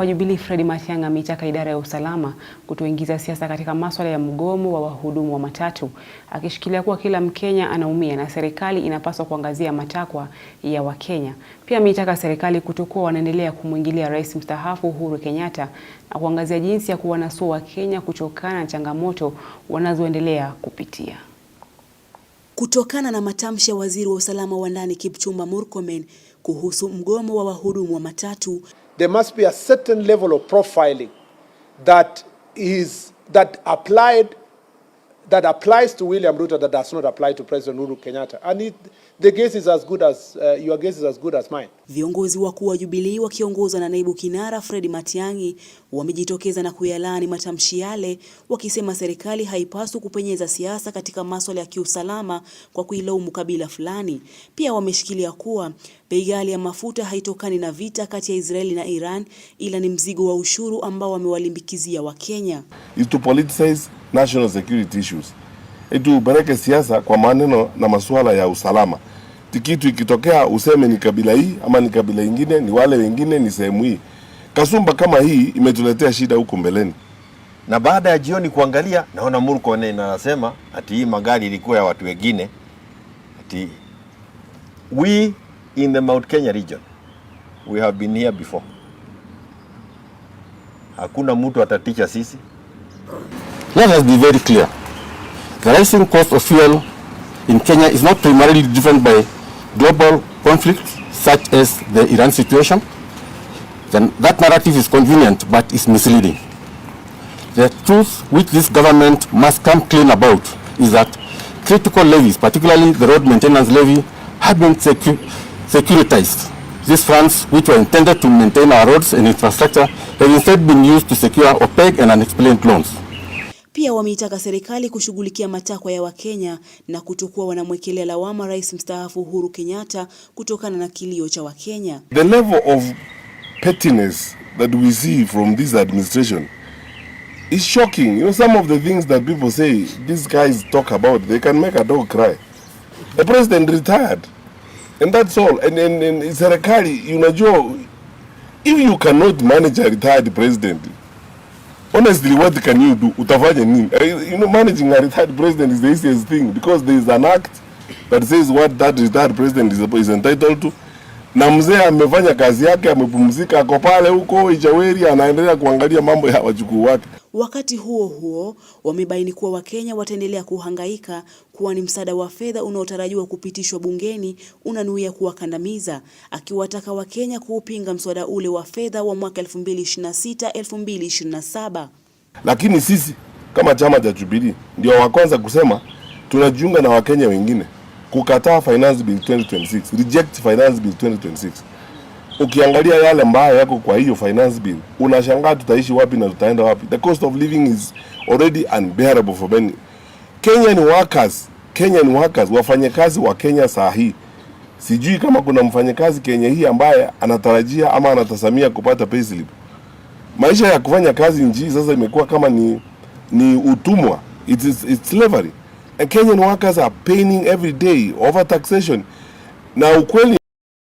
Wa Jubilee Fred Matiang'i ameitaka idara ya usalama kutoingiza siasa katika masuala ya mgomo wa wahudumu wa matatu, akishikilia kuwa kila Mkenya anaumia na serikali inapaswa kuangazia matakwa ya Wakenya. Pia ameitaka serikali kutokuwa wanaendelea kumwingilia Rais mstaafu Uhuru Kenyatta na kuangazia jinsi ya kuwanasua Wakenya kutokana na changamoto wanazoendelea kupitia. Kutokana na matamshi ya Waziri wa Usalama wa Ndani Kipchumba Murkomen kuhusu mgomo wa wahudumu wa matatu, there must be a certain level of profiling that applies to William Ruto that does not apply to President Uhuru Kenyatta. And the guess is as good as your guess is as good as mine. Viongozi wakuu wa Jubilee wakiongozwa na naibu kinara Fred Matiang'i wamejitokeza na kuyalaani matamshi yale, wakisema serikali haipaswi kupenyeza siasa katika masuala ya kiusalama kwa kuilaumu kabila fulani. Pia wameshikilia kuwa bei ghali ya mafuta haitokani na vita kati ya Israeli na Iran, ila ni mzigo wa ushuru ambao wamewalimbikizia Wakenya. Is to politicize national security issues. Itupeleke siasa kwa maneno na masuala ya usalama. Kitu ikitokea useme ni kabila hii ama ni kabila ingine, ni wale wengine, ni sehemu hii. Kasumba kama hii imetuletea shida huko mbeleni. Na baada ya jioni kuangalia, naona Murkomen anasema ati hii magari ilikuwa ya watu wengine. Ati we in the Mount Kenya region, we have been here before. Hakuna mtu atatisha sisi. Let us be very clear. The rising cost of fuel in Kenya is not primarily driven by global conflicts such as the Iran situation. Then that narrative is convenient but is misleading. The truth which this government must come clean about is that critical levies, particularly the road maintenance levy, have been securitized. These funds, which were intended to maintain our roads and infrastructure, have instead been used to secure opaque and unexplained loans. Pia wameitaka serikali kushughulikia matakwa ya Wakenya na kutokuwa wanamwekelea lawama Rais mstaafu Uhuru Kenyatta kutokana na kilio cha Wakenya. The level of pettiness that we see from this administration is shocking. You know, some of the things that people say, these guys talk about, they can make a dog cry. The president retired, and that's all. And serikali, unajua, if you cannot manage a retired president, honestly, what can you do? Utafanya nini? You know, managing a retired president is the easiest thing because there is an act that says what that retired president is entitled to. Na mzee amefanya kazi yake, amepumzika, ako pale huko Ijaweri, anaendelea kuangalia mambo ya wajukuu wake. Wakati huo huo, wamebaini kuwa Wakenya wataendelea kuhangaika kuwa ni msaada wa fedha unaotarajiwa kupitishwa bungeni unanuia kuwakandamiza, akiwataka Wakenya kuupinga mswada ule wa fedha wa mwaka 2026-2027. Lakini sisi kama chama cha Jubilee ndio wa kwanza kusema tunajiunga na Wakenya wengine kukataa Finance Bill 2026, reject Finance Bill 2026. Ukiangalia yale ambayo yako kwa hiyo Finance Bill, unashangaa tutaishi wapi na tutaenda wapi. The cost of living is already unbearable for many. Kenyan workers, wafanyakazi wa Kenya saa hii. Sijui kama kuna mfanyakazi Kenya hii ambaye anatarajia ama anatasamia kupata payslip. Maisha ya kufanya kazi nchi sasa imekuwa kama ni utumwa. It's slavery. And Kenyan workers are paying every day over taxation. Na ukweli